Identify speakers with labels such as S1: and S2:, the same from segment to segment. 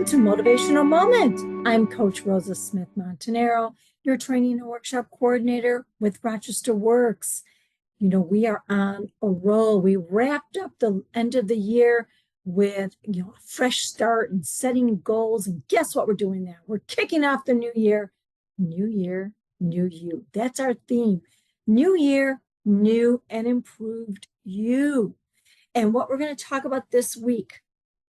S1: Welcome to Motivational Moment. I'm Coach Rosa Smith-Montanaro, your training and workshop coordinator with RochesterWorks. You know, we are on a roll. We wrapped up the end of the year with, a fresh start and setting goals. And guess what we're doing now? We're kicking off the new year. New year, new you. That's our theme. New year, new and improved you. And what we're going to talk about this week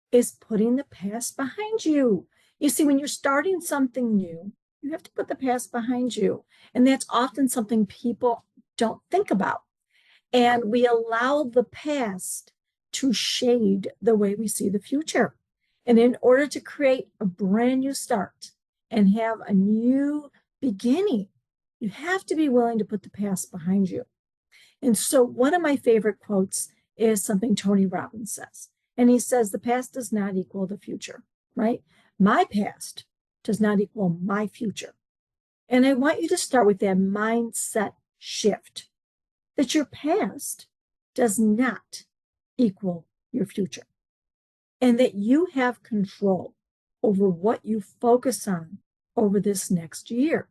S1: is putting the past behind you. You see, when you're starting something new, you have to put the past behind you. And that's often something people don't think about. And we allow the past to shade the way we see the future. And in order to create a brand new start and have a new beginning, you have to be willing to put the past behind you. And so one of my favorite quotes is something Tony Robbins says. And he says, the past does not equal the future, right? My past does not equal my future. And I want you to start with that mindset shift, that your past does not equal your future, and that you have control over what you focus on over this next year.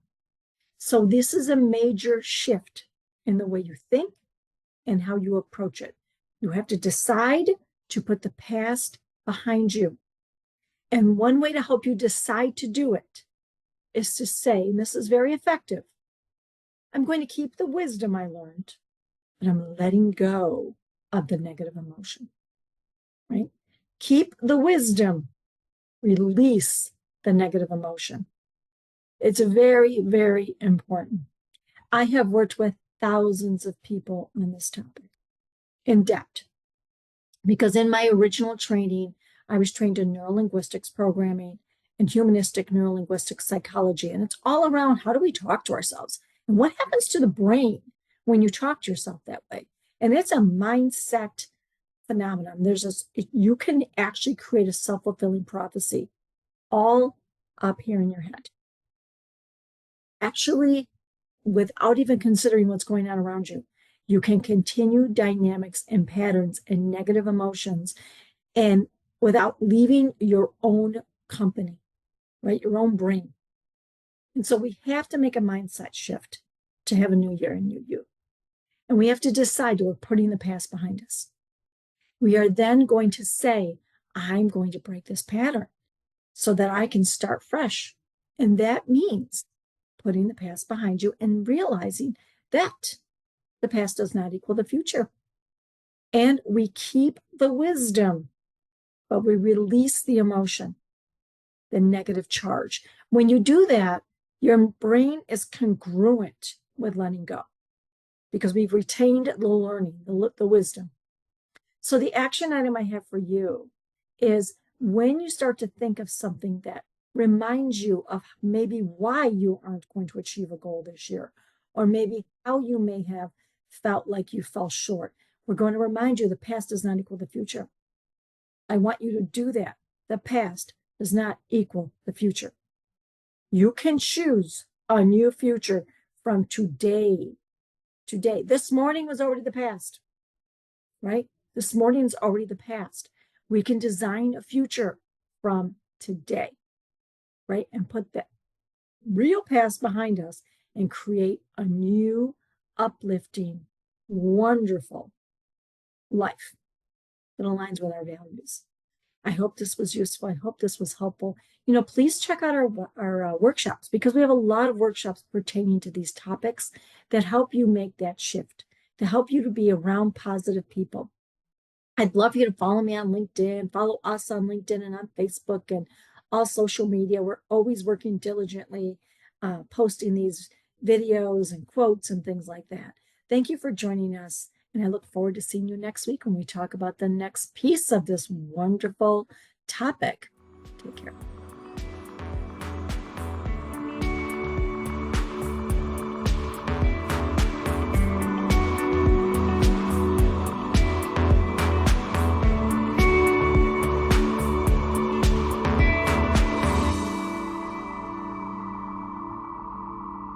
S1: So this is a major shift in the way you think and how you approach it. You have to decide to put the past behind you. And one way to help you decide to do it is to say, and this is very effective, I'm going to keep the wisdom I learned, but I'm letting go of the negative emotion, right? Keep the wisdom, release the negative emotion. It's very, very important. I have worked with thousands of people on this topic in depth. Because in my original training, I was trained in neurolinguistics programming and humanistic neurolinguistic psychology. And it's all around how do we talk to ourselves and what happens to the brain when you talk to yourself that way. And it's a mindset phenomenon. You can actually create a self-fulfilling prophecy all up here in your head. Actually, without even considering what's going on around you. You can continue dynamics and patterns and negative emotions and without leaving your own company, right? Your own brain. And so we have to make a mindset shift to have a new year and new you. And we have to decide we're putting the past behind us. We are then going to say, I'm going to break this pattern so that I can start fresh. And that means putting the past behind you and realizing that the past does not equal the future. And we keep the wisdom, but we release the emotion, the negative charge. When you do that, your brain is congruent with letting go because we've retained the learning, the wisdom. So the action item I have for you is when you start to think of something that reminds you of maybe why you aren't going to achieve a goal this year, or maybe how you may have felt like you fell short. We're going to remind you the past does not equal the future. I want you to do that. The past does not equal the future. You can choose a new future from today. Today. This morning was already the past, right? This morning's already the past. We can design a future from today, right? And put that real past behind us and create a new, uplifting, wonderful life that aligns with our values. I hope this was useful. I hope this was helpful. Please check out our workshops because we have a lot of workshops pertaining to these topics that help you make that shift, to help you to be around positive people. I'd love you to follow me on LinkedIn, follow us on LinkedIn and on Facebook and all social media. We're always working diligently, posting these videos and quotes and things like that. Thank you for joining us. And I look forward to seeing you next week when we talk about the next piece of this wonderful topic. Take care.